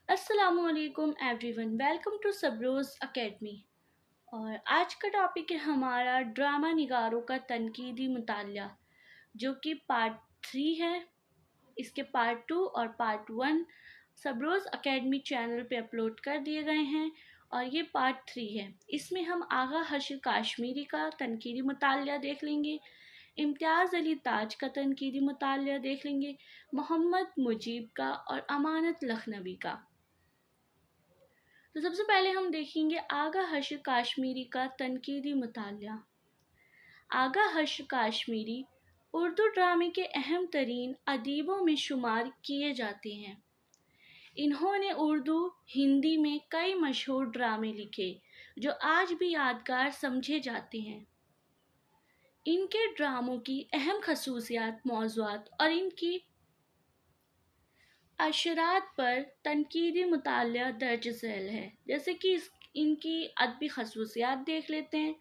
अस्सलाम वालेकुम everyone, welcome to सबरोज़ academy. और आज का टॉपिक है हमारा ड्रामा निगारों का तनकीदी मुतालिया, जो कि पार्ट 3 है। इसके पार्ट 2 और पार्ट 1 सबरोज़ एकेडमी चैनल पे अपलोड कर दिए गए हैं और ये पार्ट 3 है। इसमें हम आगा हशीर काश्मीरी का तनकीदी मुतालिया देख लेंगे, इम्तियाज़ अली ताज का तनकीदी मुतालिया देख लेंगे, मोहम्मद मुजीब का और अमानत लखनवी का। तो सबसे पहले हम देखेंगे आगा हशीर काश्मीरी का तनकीदी मुतालिया। आगा हशीर काश्मीरी उर्दू ड्रामे के अहम तरीन अदीबों में शुमार किए जाते हैं। इन्होंने उर्दू हिंदी में कई मशहूर ड्रामे लिखे जो आज भी यादगार समझे जाते हैं। इनके ड्रामों की अहम खसूसियात, मौज़ूआत और इनकी अशरात पर तनकीदी मुतालिया दर्ज झैल है। जैसे कि इनकी अदबी खसूसियात देख लेते हैं।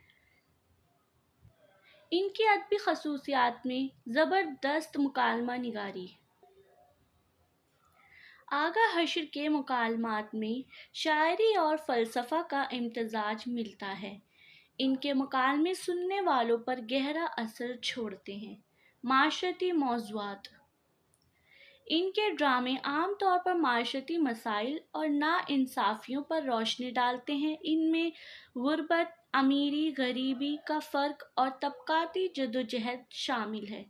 इनकी अदबी खसूसियात में ज़बरदस्त मुकालमा निगारी। आगा हशीर के मुकालमात में शायरी और फ़लसफ़ा का इम्तज़ाज मिलता है। इनके मुकालमे सुनने वालों पर गहरा असर छोड़ते हैं। माशरती मौज़ूआत। इनके ड्रामे आम तौर पर माशरती मसाइल और नाइंसाफ़ियों पर रोशनी डालते हैं। इनमें गुर्बत, अमीरी गरीबी का फ़र्क और तबक़ाती जद्दोजहद शामिल है।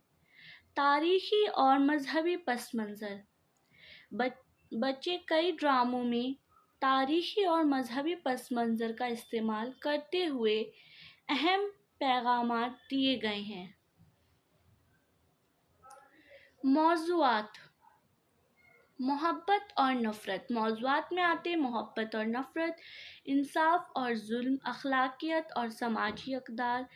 तारीख़ी और मजहबी पस मंज़र। बच्चे कई ड्रामों में तारीख़ी और मजहबी पस मंज़र का इस्तेमाल करते हुए अहम पैगामात दिए गए हैं। मौज़ूआत। मोहब्बत और नफ़रत। मौज़ूआत में आते हैं मोहब्बत और नफ़रत, इंसाफ और जुल्म, अखलाकियत और समाजी अक़दार।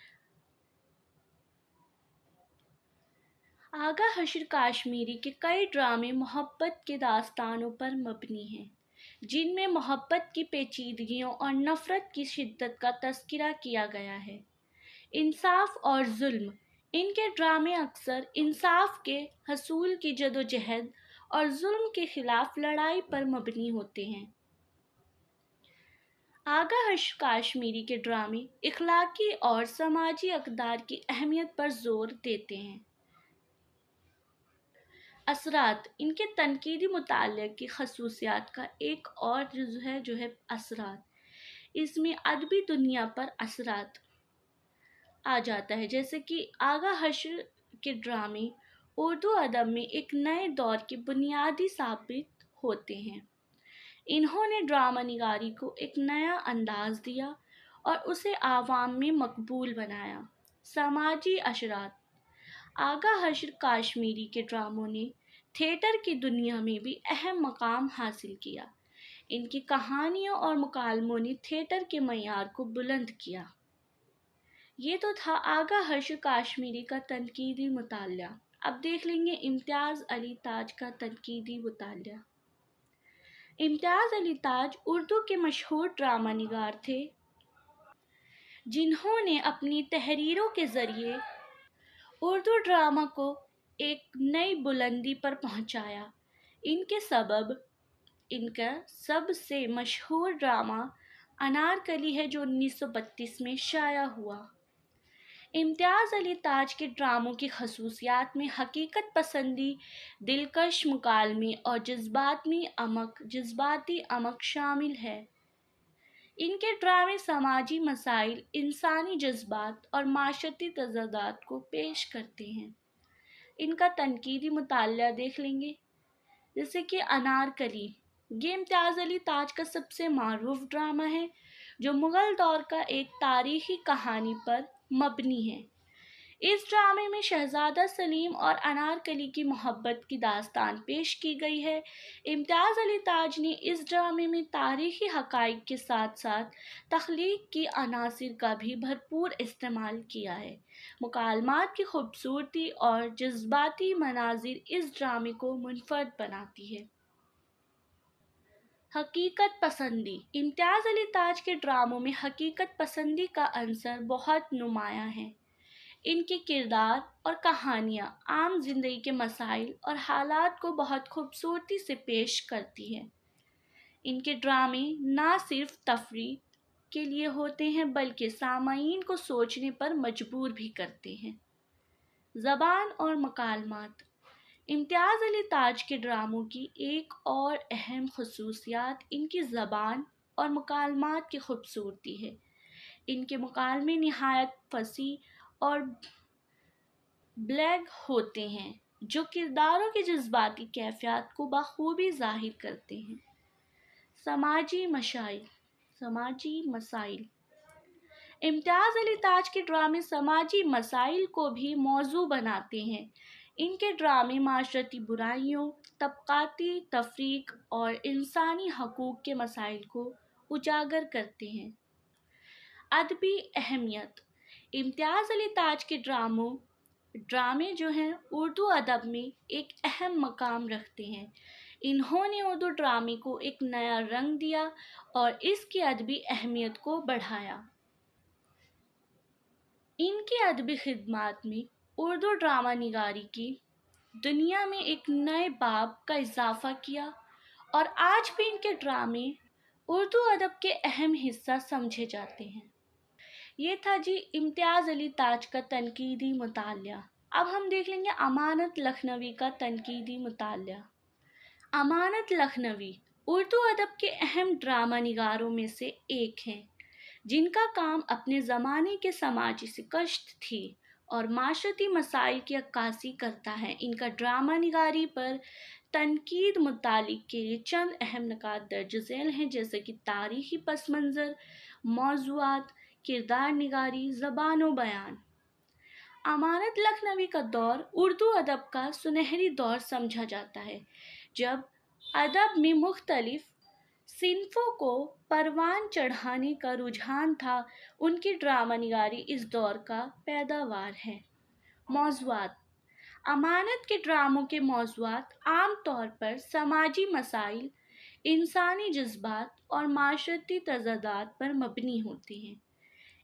आगा हशीर काश्मीरी के कई ड्रामे मोहब्बत के दास्तानों पर मबनी हैं, जिनमें मोहब्बत की पेचीदगियों और नफ़रत की शिद्दत का तज़किरा किया गया है। इंसाफ और जुल्म। इनके ड्रामे अक्सर इंसाफ के हसूल की जदोजहद और जुल्म के खिलाफ लड़ाई पर मबनी होते हैं। आगा हशीर काश्मीरी के ड्रामे इखलाकी और समाजी अक़दार की अहमियत पर ज़ोर देते हैं। असरात। इनके तनकीदी मुतालिया की खसूसियात का एक और जुज़ है जो है असरात। इसमें अदबी दुनिया पर असरात आ जाता है। जैसे कि आगा हशीर के ड्रामे उर्दू अदब में एक नए दौर के बुनियादी साबित होते हैं। इन्होंने ड्रामा निगारी को एक नया अंदाज़ दिया और उसे आवाम में मकबूल बनाया। समाजी अशरात। आगा हशीर काश्मीरी के ड्रामों ने थिएटर की दुनिया में भी अहम मकाम हासिल किया। इनकी कहानियों और मुकालमों ने थिएटर के मयार को बुलंद किया। ये तो था आगा हशीर काश्मीरी का तनकीदी मुतालिया। अब देख लेंगे इम्तियाज़ अली ताज का तनकीदी मुतालिया। इम्तियाज़ अली ताज उर्दू के मशहूर ड्रामा निगार थे, जिन्होंने अपनी तहरीरों के ज़रिए उर्दू ड्रामा को एक नई बुलंदी पर पहुंचाया। इनका सबसे मशहूर ड्रामा अनारकली है, जो 1932 में शाया हुआ। इम्तियाज़ अली ताज के ड्रामों की खसूसियात में हकीकत पसंदी, दिलकश मुकालमे और जज्बाती अमक शामिल है। इनके ड्रामे समाजी मसाइल, इंसानी जज्बात और माशरती तज़ादात को पेश करते हैं। इनका तनकीदी मुतालिया देख लेंगे। जैसे कि अनारकली, ये इम्तियाज़ अली ताज का सबसे मारूफ ड्रामा है, जो मुग़ल दौर का एक तारीख़ी कहानी पर मबनी है। इस ड्रामे में शहज़ादा सलीम और अनारकली की मोहब्बत की दास्तान पेश की गई है। इम्तियाज़ अली ताज ने इस ड्रामे में तारीख़ी हक़ाइक़ के साथ साथ तख्लीक़ की अनासिर का भी भरपूर इस्तेमाल किया है। मुकालमात की खूबसूरती और जज्बाती मनाज़िर इस ड्रामे को मुनफ़र्द बनाती है। हकीकत पसंदी। इम्तियाज़ अली ताज के ड्रामों में हकीकत पसंदी का अंसर बहुत नुमायाँ है। इनके किरदार और कहानियाँ आम ज़िंदगी के मसाइल और हालात को बहुत खूबसूरती से पेश करती हैं। ان کے ڈرامے نہ صرف تفریح کے لیے ہوتے ہیں بلکہ سامعین کو سوچنے پر مجبور بھی کرتے ہیں۔ زبان اور مکالمات۔ امتیاز علی تاج کے ڈراموں کی ایک اور اہم خصوصیات ان کی زبان اور مکالمات کی خوبصورتی ہے۔ ان کے مکالمے نہایت فصیح اور بلیغ ہوتے ہیں جو کرداروں کی جذباتی کیفیات کو بخوبی ظاہر کرتے ہیں۔ سماجی مسائل۔ امتیاز علی تاج کے ڈرامے سماجی مسائل کو بھی موضوع بناتے ہیں۔ ان کے ڈرامے معاشرتی برائیوں، طبقاتی تفریق اور انسانی حقوق کے مسائل کو اجاگر کرتے ہیں۔ ادبی اہمیت۔ امتیاز علی تاج کے ڈرامے جو ہیں اردو ادب میں ایک اہم مقام رکھتے ہیں۔ انہوں نے اردو ڈرامے کو ایک نیا رنگ دیا اور اس کی ادبی اہمیت کو بڑھایا۔ ان کی ادبی خدمات میں اردو ڈرامہ نگاری کی دنیا میں ایک نئے باب کا اضافہ کیا اور آج بھی ان کے ڈرامے اردو ادب کے اہم حصہ سمجھے جاتے ہیں۔ یہ تھا جی امتیاز علی تاج کا تنقیدی مطالعہ۔ اب ہم دیکھ لیں گے امانت لکھنوی کا تنقیدی مطالعہ۔ امانت لکھنوی اردو ادب کے اہم ڈرامہ نگاروں میں سے ایک ہیں، جن کا کام اپنے زمانے کے سماجی سکشت تھی اور معاشرتی مسائل کی عکاسی کرتا ہے۔ ان کا ڈرامہ نگاری پر تنقید متعلق کے لیے چند اہم نکات درج ذیل ہیں، جیسے کہ تاریخی پس منظر، موضوعات، کردار نگاری، زبان و بیان۔ امانت لکھنوی کا دور اردو ادب کا سنہری دور سمجھا جاتا ہے، جب ادب میں مختلف صنفوں کو پروان چڑھانے کا رجحان تھا۔ ان کی ڈرامہ نگاری اس دور کا پیداوار ہے۔ موضوعات۔ امانت کے ڈراموں کے موضوعات عام طور پر سماجی مسائل، انسانی جذبات اور معاشرتی تضادات پر مبنی ہوتے ہیں۔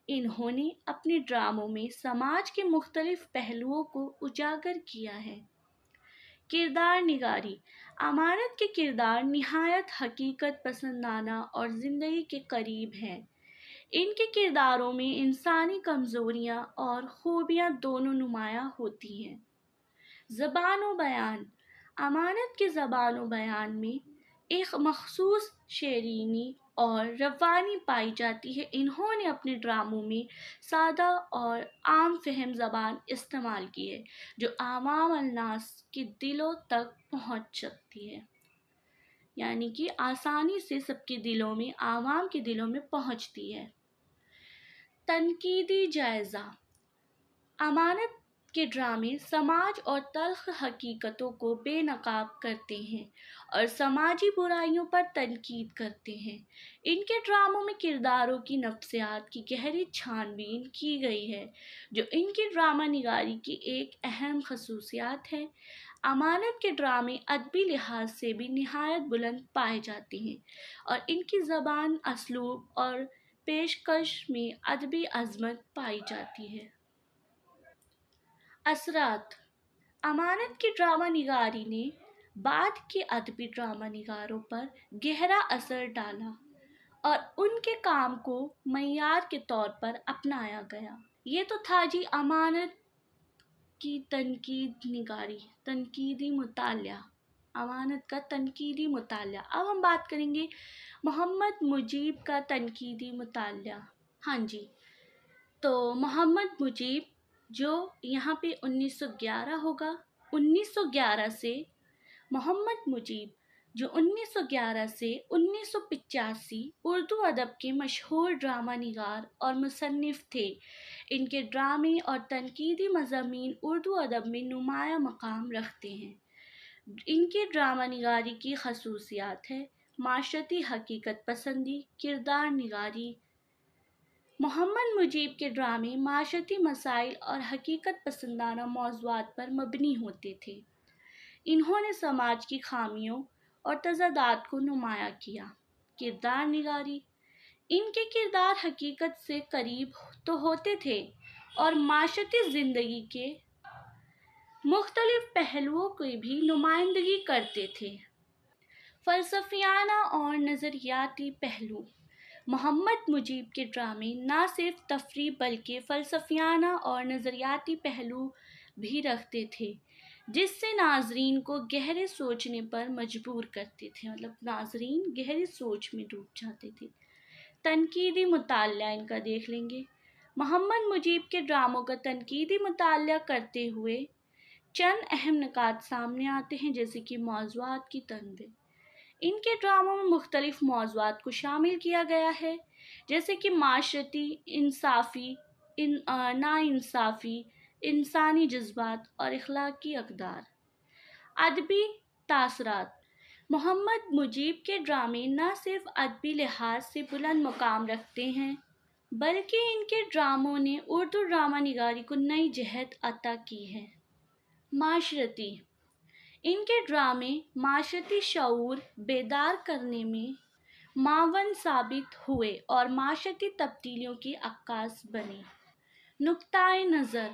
انہوں نے اپنے ڈراموں میں سماج کے مختلف پہلوؤں کو اجاگر کیا ہے۔ کردار نگاری۔ امانت کے کردار نہایت حقیقت پسندانہ اور زندگی کے قریب ہیں۔ ان کے کرداروں میں انسانی کمزوریاں اور خوبیاں دونوں نمایاں ہوتی ہیں۔ زبان و بیان۔ امانت کے زبان و بیان میں ایک مخصوص شیرینی اور روانی پائی جاتی ہے۔ انہوں نے اپنے ڈراموں میں سادہ اور عام فہم زبان استعمال کی ہے، جو عوام الناس کے دلوں تک پہنچ سکتی ہے، یعنی کہ آسانی سے سب کے دلوں میں، عوام کے دلوں میں پہنچتی ہے۔ تنقیدی جائزہ۔ امانت کے ڈرامے سماج اور تلخ حقیقتوں کو بے نقاب کرتے ہیں اور سماجی برائیوں پر تنقید کرتے ہیں۔ ان کے ڈراموں میں کرداروں کی نفسیات کی گہری چھان بین کی گئی ہے، جو ان کی ڈرامہ نگاری کی ایک اہم خصوصیات ہے۔ امانت کے ڈرامے ادبی لحاظ سے بھی نہایت بلند پائے جاتے ہیں اور ان کی زبان، اسلوب اور پیشکش میں ادبی عظمت پائی جاتی ہے۔ اثرات۔ امانت کی ڈرامہ نگاری نے بعد کے ادبی ڈرامہ نگاروں پر گہرا اثر ڈالا اور ان کے کام کو معیار کے طور پر اپنایا گیا۔ یہ تو تھا جی امانت کی تنقیدی مطالعہ، امانت کا تنقیدی مطالعہ۔ اب ہم بات کریں گے محمد مجیب کا تنقیدی مطالعہ۔ ہاں جی، تو محمد مجیب جو یہاں پہ 1911 ہوگا، 1911 سے محمد مجیب جو 1911 سے 1985 اردو ادب کے مشہور ڈرامہ نگار اور مصنف تھے۔ ان کے ڈرامے اور تنقیدی مضامین اردو ادب میں نمایاں مقام رکھتے ہیں۔ ان کی ڈرامہ نگاری کی خصوصیات ہیں: معاشرتی حقیقت پسندی، کردار نگاری۔ محمد مجیب کے ڈرامے معاشرتی مسائل اور حقیقت پسندانہ موضوعات پر مبنی ہوتے تھے۔ انہوں نے سماج کی خامیوں اور تضادات کو نمایاں کیا۔ کردار نگاری۔ ان کے کردار حقیقت سے قریب تو ہوتے تھے اور معاشرتی زندگی کے مختلف پہلوؤں کی بھی نمائندگی کرتے تھے۔ फ़लसफ़ियाना और नज़रियाती पहलू। मोहम्मद मुजीब के ड्रामे न सिर्फ तफरीह बल्कि फ़लसफ़ियाना और नज़रियाती पहलू भी रखते थे, जिससे नाज़रीन को गहरे सोचने पर मजबूर करते थे, मतलब नाज़रीन गहरी सोच में डूब जाते थे। तनकीदी मुताला इनका देख लेंगे। मोहम्मद मुजीब के ड्रामों का तनकीदी मुताला करते हुए चंद अहम निकात सामने आते हैं, जैसे कि मौज़ूआत की तनवीर। इनके ड्रामों में मुख्तलिफ मौज़ूआत को शामिल किया गया है, जैसे कि माशरती इंसाफ़ी, नाइंसाफ़ी, इंसानी जज्बात और अखलाकी अक़दार। अदबी तासरात। मोहम्मद मुजीब के ड्रामे न सिर्फ अदबी लिहाज से बुलंद मकाम रखते हैं, बल्कि इनके ड्रामों ने उर्दू ड्रामा निगारी को नई जहत अता की है। माशरती। इनके ड्रामे माशरती शऊर बेदार करने में मावन साबित हुए और माशरती तब्दीलियों की अक्कास बने। नुक्ताए नज़र।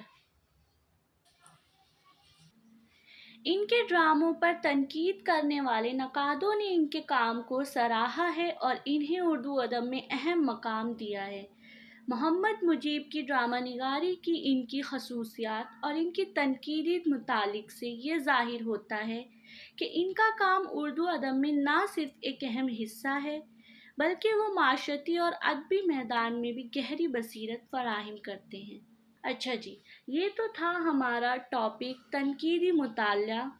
इनके ड्रामों पर तनकीद करने वाले नकादों ने इनके काम को सराहा है और इन्हें उर्दू अदब में अहम मकाम दिया है। मोहम्मद मुजीब की ड्रामा निगारी की इनकी खसूसियात और इनकी तनकीदी मुतालिक से ये ज़ाहिर होता है कि इनका काम उर्दू अदब में ना सिर्फ एक अहम हिस्सा है, बल्कि वो माशरती और अदबी मैदान में भी गहरी बसीरत फराहम करते हैं। अच्छा जी, ये तो था हमारा टॉपिक तनकीदी मुताला,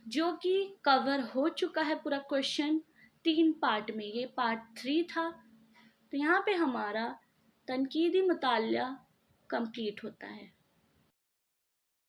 जो कि कवर हो चुका है पूरा क्वेश्चन 3 पार्ट में। ये पार्ट 3 था। तो यहाँ पे हमारा तनकीदी मुताला कंप्लीट होता है।